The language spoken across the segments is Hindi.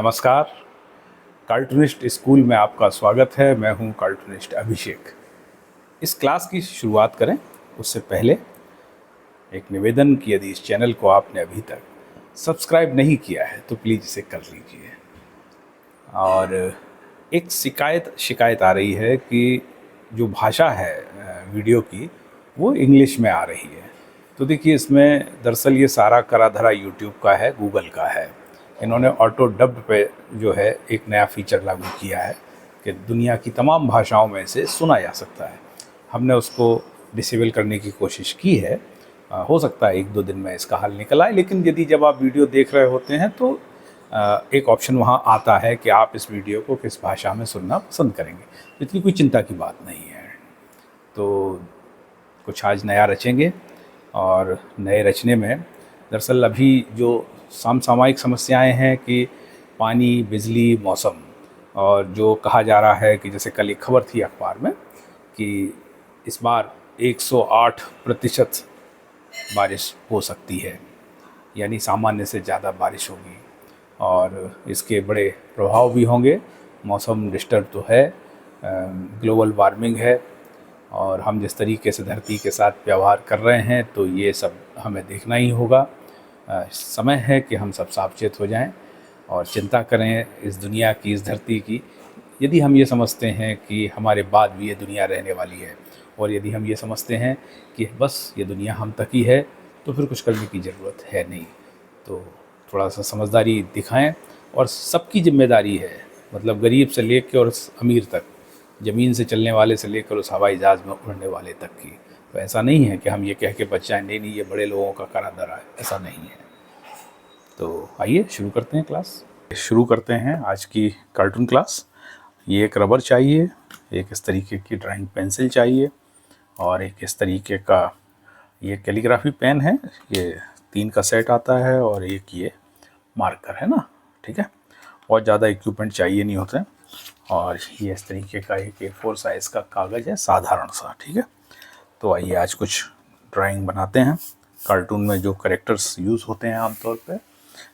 नमस्कार। कार्टूनिस्ट स्कूल में आपका स्वागत है। मैं हूं कार्टूनिस्ट अभिषेक। इस क्लास की शुरुआत करें उससे पहले एक निवेदन कि यदि इस चैनल को आपने अभी तक सब्सक्राइब नहीं किया है तो प्लीज़ इसे कर लीजिए। और एक शिकायत आ रही है कि जो भाषा है वीडियो की वो इंग्लिश में आ रही है। तो देखिए, इसमें दरअसल ये सारा करा धरा यूट्यूब का है, गूगल का है। इन्होंने ऑटो डब्ड पे जो है एक नया फीचर लागू किया है कि दुनिया की तमाम भाषाओं में इसे सुना जा सकता है। हमने उसको डिसेबल करने की कोशिश की है। हो सकता है 1-2 दिन में इसका हल निकल आए, लेकिन यदि जब आप वीडियो देख रहे होते हैं तो एक ऑप्शन वहाँ आता है कि आप इस वीडियो को किस भाषा में सुनना पसंद करेंगे। तो इतनी कोई चिंता की बात नहीं है। तो कुछ आज नया रचेंगे, और नए रचने में दरअसल अभी जो समसामयिक समस्याएं हैं कि पानी, बिजली, मौसम, और जो कहा जा रहा है कि जैसे कल एक खबर थी अखबार में कि इस बार 108% बारिश हो सकती है, यानी सामान्य से ज़्यादा बारिश होगी और इसके बड़े प्रभाव भी होंगे। मौसम डिस्टर्ब तो है, ग्लोबल वार्मिंग है, और हम जिस तरीके से धरती के साथ व्यवहार कर रहे हैं तो ये सब हमें देखना ही होगा। समय है कि हम सब सावचेत हो जाएं और चिंता करें इस दुनिया की, इस धरती की। यदि हम ये समझते हैं कि हमारे बाद भी ये दुनिया रहने वाली है, और यदि हम ये समझते हैं कि बस ये दुनिया हम तक ही है, तो फिर कुछ करने की ज़रूरत है नहीं। तो थोड़ा सा समझदारी दिखाएं, और सबकी जिम्मेदारी है, मतलब गरीब से लेकर और अमीर तक, ज़मीन से चलने वाले से लेकर उस हवाई जहाज़ में उड़ने वाले तक की। तो ऐसा नहीं है कि हम ये कह के बच जाएं, नहीं नहीं ये बड़े लोगों का करा धरा है, ऐसा नहीं है। तो आइए शुरू करते हैं क्लास। शुरू करते हैं आज की कार्टून क्लास। ये एक रबर चाहिए, एक इस तरीके की ड्राइंग पेंसिल चाहिए, और एक इस तरीके का ये कैलीग्राफी पेन है। ये 3 का सेट आता है, और एक ये मार्कर है ना, ठीक है। बहुत ज़्यादा इक्विपमेंट चाहिए नहीं होते हैं। और ये इस तरीके का एक A4 साइज़ का कागज़ है, साधारण सा, ठीक है। तो आइए आज कुछ ड्राइंग बनाते हैं। कार्टून में जो कैरेक्टर्स यूज़ होते हैं आमतौर पे,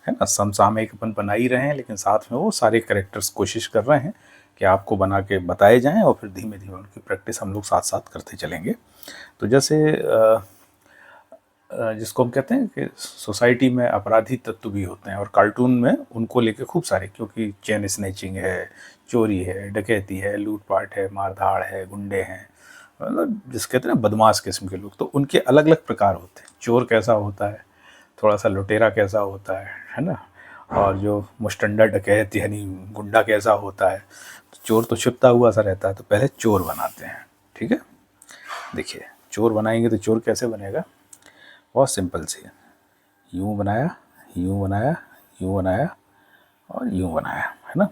है ना, समसामयिक अपन बना ही रहे हैं, लेकिन साथ में वो सारे कैरेक्टर्स कोशिश कर रहे हैं कि आपको बना के बताए जाएं, और फिर धीमे धीमे उनकी प्रैक्टिस हम लोग साथ साथ करते चलेंगे। तो जैसे जिसको हम कहते हैं कि सोसाइटी में अपराधी तत्व भी होते हैं, और कार्टून में उनको लेके खूब सारे, क्योंकि चेन स्नैचिंग है, चोरी है, डकैती है, लूटपाट है, मारधाड़ है, गुंडे हैं, मतलब जिस कहते हैं ना बदमाश किस्म के लोग, तो उनके अलग अलग प्रकार होते हैं। चोर कैसा होता है, थोड़ा सा लुटेरा कैसा होता है ना, और जो मुस्टंडा डकैत यानी गुंडा कैसा होता है। तो चोर तो छिपता हुआ सा रहता है, तो पहले चोर बनाते हैं, ठीक है। देखिए, चोर बनाएंगे तो चोर कैसे बनेगा, बहुत सिंपल सी है। यूँ बनाया, यूँ बनाया, यूँ बनाया, और यूँ बनाया, है ना।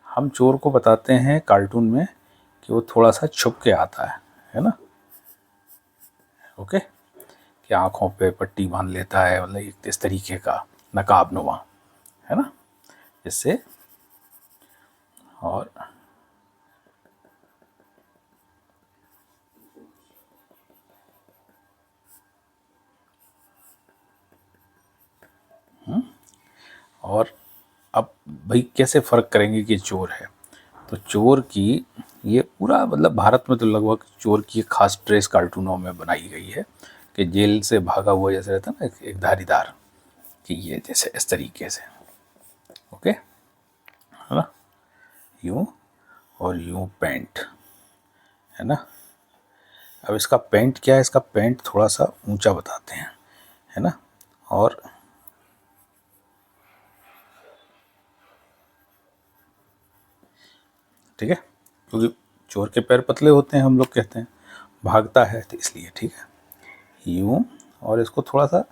हम चोर को बताते हैं कार्टून में कि वो थोड़ा सा छुप के आता है ना, ओके। कि आँखों पे पट्टी बांध लेता है, मतलब इस तरीके का नकाबनुमा, है ना, इससे। और और अब भाई कैसे फ़र्क करेंगे कि चोर है। तो चोर की ये पूरा, मतलब भारत में तो लगभग चोर की एक खास ड्रेस कार्टूनों में बनाई गई है कि जेल से भागा हुआ जैसे रहता है ना, एक धारीदार, कि ये जैसे इस तरीके से, ओके, है ना, यूँ और यूँ पेंट, है ना। अब इसका पेंट क्या है, इसका पेंट थोड़ा सा ऊंचा बताते हैं, है ना। और ठीक है, क्योंकि चोर के पैर पतले होते हैं, हम लोग कहते हैं, भागता है तो इसलिए, ठीक है, यूँ। और इसको थोड़ा सा,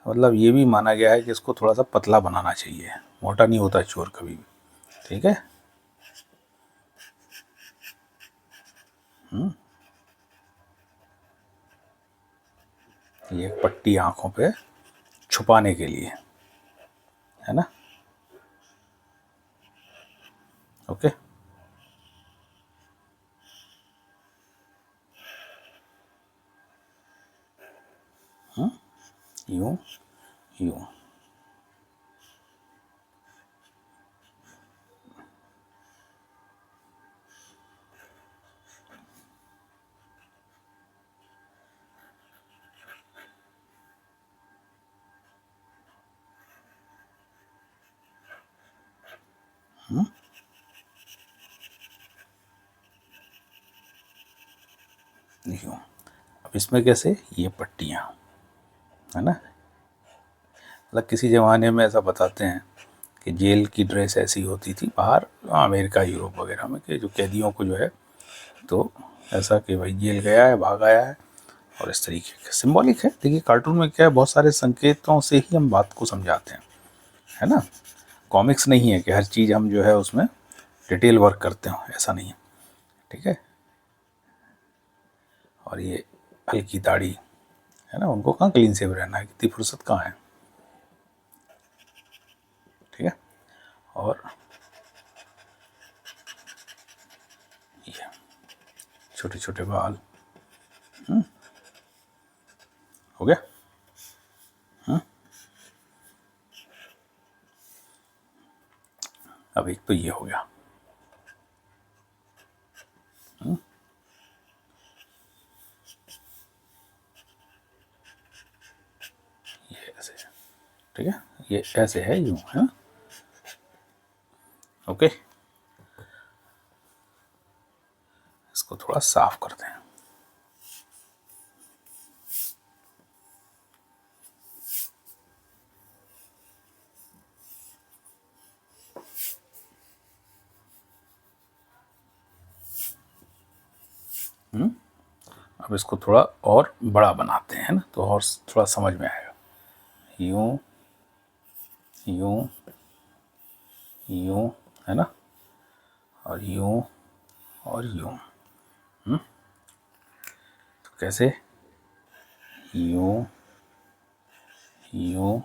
मतलब ये भी माना गया है कि इसको थोड़ा सा पतला बनाना चाहिए, मोटा नहीं होता चोर कभी भी, ठीक है। ये एक पट्टी आँखों पे छुपाने के लिए, है ना, ओके। यूँ, यूँ, यूँ। अब इसमें कैसे, ये पट्टियाँ है ना, मतलब किसी ज़माने में ऐसा बताते हैं कि जेल की ड्रेस ऐसी होती थी बाहर अमेरिका यूरोप वगैरह में, कि जो कैदियों को जो है तो ऐसा कि भाई जेल गया है, भाग आया है, और इस तरीके का सिंबॉलिक है। देखिए कार्टून में क्या है, बहुत सारे संकेतों से ही हम बात को समझाते हैं, है ना। कॉमिक्स नहीं है कि हर चीज़ हम जो है उसमें डिटेल वर्क करते हो, ऐसा नहीं है, ठीक है। और ये हल्की दाढ़ी है ना, उनको कहाँ क्लीन सेव रहना है, कितनी फुर्सत कहाँ है, ठीक है। और ये छोटे छोटे बाल, हो गया। अब एक तो ये हो गया, ये ऐसे, ठीक है, ये ऐसे है, यूँ है, ओके। इसको थोड़ा साफ करते हैं। अब इसको थोड़ा और बड़ा बनाते हैं ना, तो और थोड़ा समझ में आएगा। यूँ यूँ यूँ, है ना, और यूँ और यूँ। तो कैसे, यूँ यूँ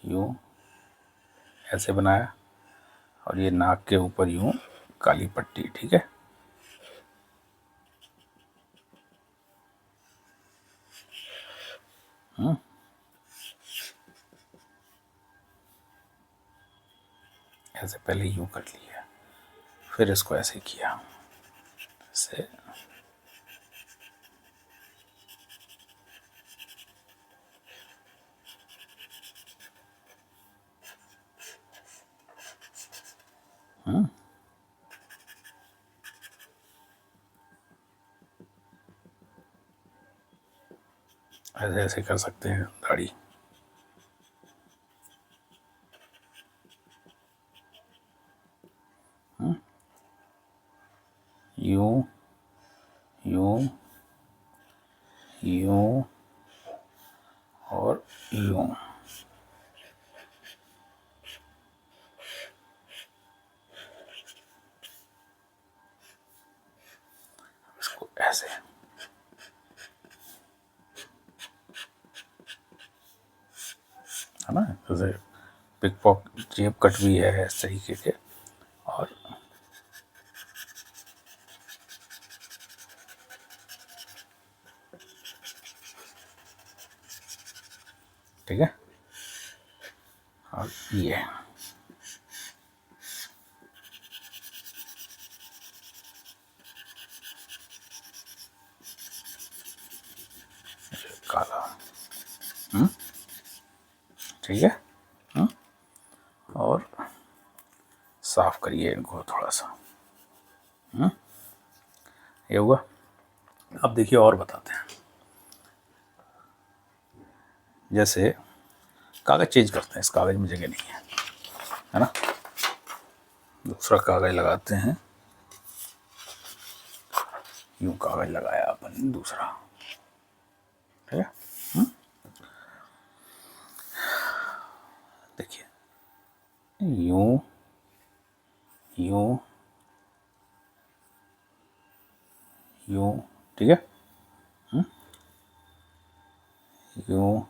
यूँ, ऐसे बनाया, और ये नाक के ऊपर यूँ काली पट्टी, ठीक है। ऐसे पहले यूँ कर लिया, फिर इसको ऐसे किया, ऐसे, ऐसे ऐसे कर सकते हैं दाढ़ी। यूँ यूँ यूँ और यूँ। इसको ऐसे, है ना, जैसे पिक पॉक जेब कट भी है इस तरीके के। और ठीक है, और ये काला, ठीक है। और साफ करिए इनको थोड़ा सा, ये हुआ। अब देखिए और बताते हैं, जैसे कागज़ चेंज करते हैं, इस कागज़ में जगह नहीं है ना, दूसरा कागज़ लगाते हैं, यूँ कागज़ लगाया अपन दूसरा, ठीक है। देखिए यूँ यूँ यूँ, ठीक है, यूँ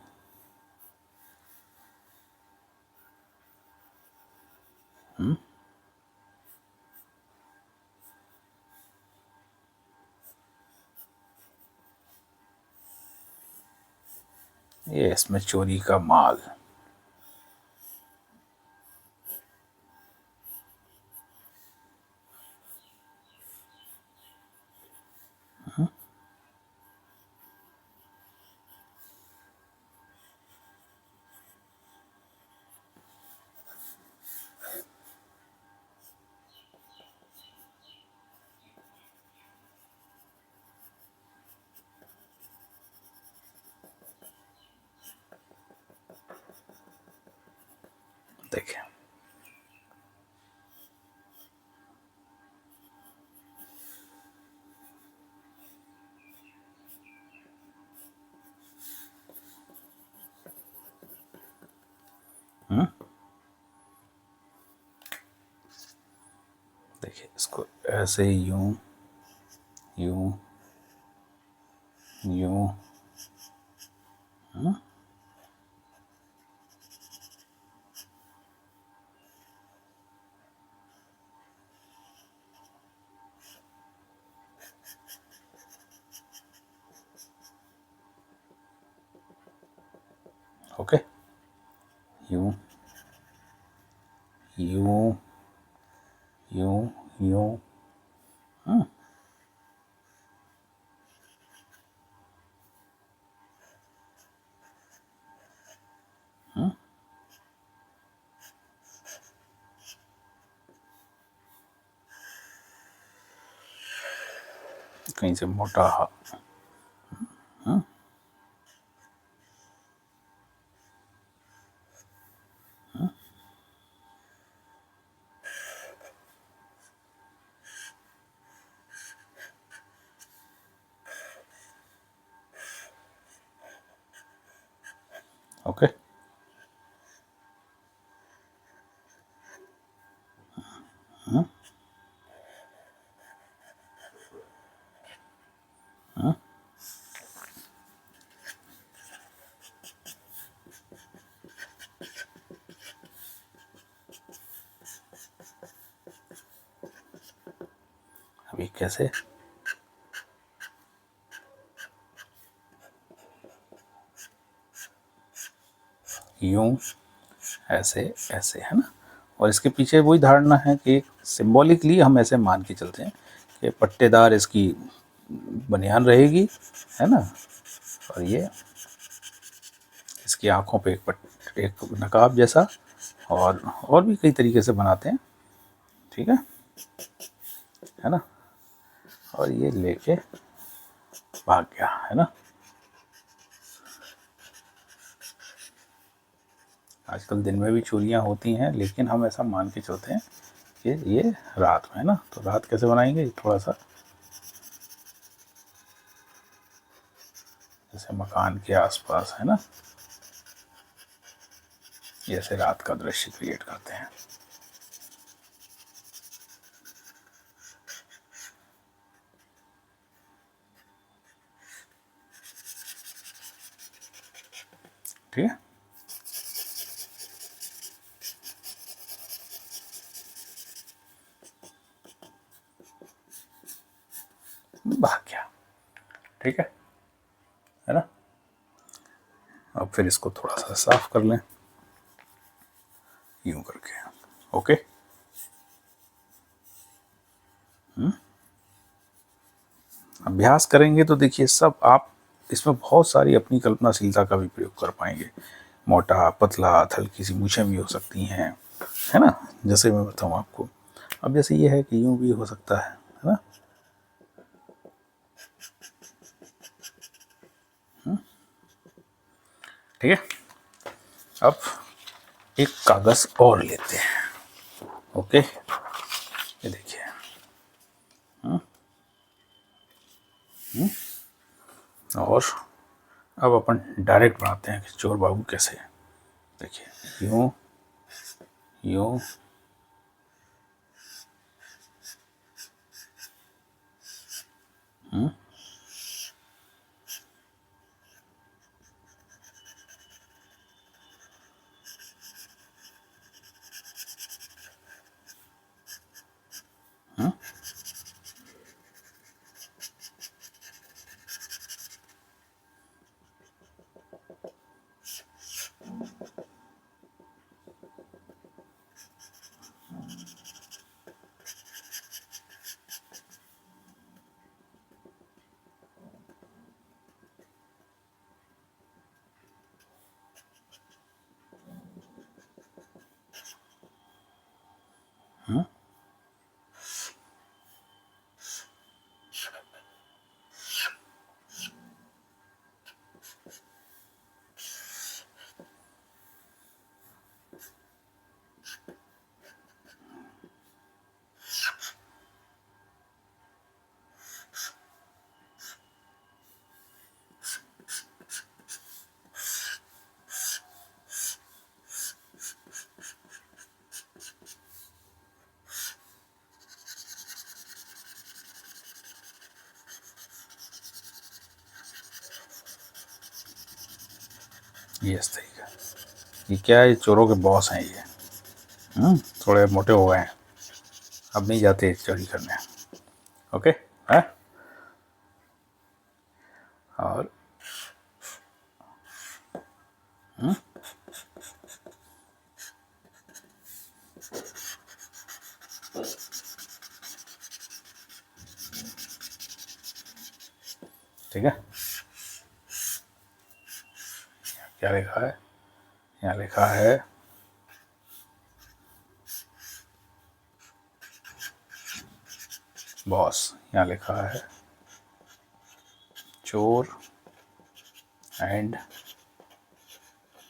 ये इसमें चोरी का माल, देखिए देखिए इसको ऐसे यूं यूं यूं ओके, यूं यूं यूं यूं कहीं से मोटा ओके, अभी कैसे यूं ऐसे ऐसे, है ना। और इसके पीछे वही धारणा है कि सिंबॉलिकली हम ऐसे मान के चलते हैं कि पट्टेदार इसकी बनियान रहेगी, है ना, और ये इसकी आंखों पे एक नकाब जैसा, और भी कई तरीके से बनाते हैं, ठीक है ना। और ये लेके भाग गया, है ना। आजकल दिन में भी चोरियां होती हैं, लेकिन हम ऐसा मान के चलते हैं कि ये रात में, है ना। तो रात कैसे बनाएंगे, थोड़ा सा जैसे मकान के आसपास, है ना, जैसे रात का दृश्य क्रिएट करते हैं। ठीक है, भाग गया, ठीक है ना। अब फिर इसको थोड़ा सा साफ कर लें यूं करके, ओके। अभ्यास करेंगे तो देखिए सब आप इसमें बहुत सारी अपनी कल्पनाशीलता का भी प्रयोग कर पाएंगे। मोटा, पतला, हल्की सी मूछें भी हो सकती हैं, है ना, जैसे मैं बताऊँ आपको। अब जैसे ये है कि यूं भी हो सकता है ना। ठीक है, अब एक कागज और लेते हैं, ओके। ये देखिए, और अब अपन डायरेक्ट बनाते हैं कि चोर बाबू कैसे। देखिए यूं यूं ये इस तरीका, ये क्या है, ये चोरों के बॉस हैं ये। थोड़े मोटे हो गए हैं, अब नहीं जाते चोरी करने। ओके है। और ठीक है, क्या लिखा है, यहाँ लिखा है बॉस, यहाँ लिखा है चोर एंड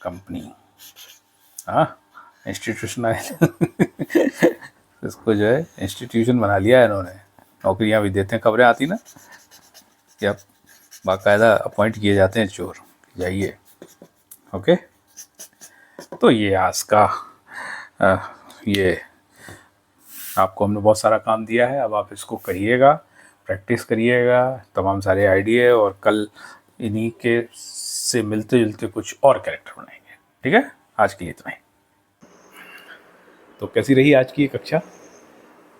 कंपनी। हाँ, इंस्टीट्यूशनल इसको जो है इंस्टीट्यूशन बना लिया है इन्होंने। नौकरियाँ भी देते हैं, खबरें आती ना कि अब बाकायदा अपॉइंट किए जाते हैं चोर, जाइए। ओके, तो ये आज का ये आपको हमने बहुत सारा काम दिया है, अब आप इसको करिएगा, प्रैक्टिस करिएगा तमाम सारे आइडिया, और कल इन्हीं के से मिलते जुलते कुछ और कैरेक्टर बनाएंगे। ठीक है, आज के लिए इतना ही। तो कैसी रही आज की ये कक्षा?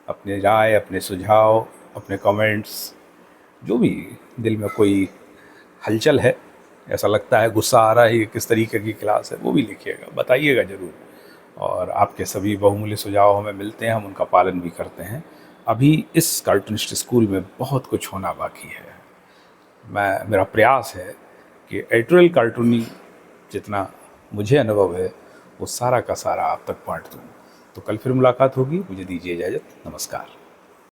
अपने राय, अपने सुझाव, अपने कमेंट्स, जो भी दिल में कोई हलचल है, ऐसा लगता है गुस्सा आ रहा है, ये किस तरीके की क्लास है, वो भी लिखिएगा, बताइएगा ज़रूर। और आपके सभी बहुमूल्य सुझाव हमें मिलते हैं, हम उनका पालन भी करते हैं। अभी इस कार्टूनिस्ट स्कूल में बहुत कुछ होना बाकी है। मेरा प्रयास है कि एडिटोरियल कार्टूनी जितना मुझे अनुभव है वो सारा का सारा आप तक बांट दूँ। तो कल फिर मुलाकात होगी, मुझे दीजिए इजाज़त, नमस्कार।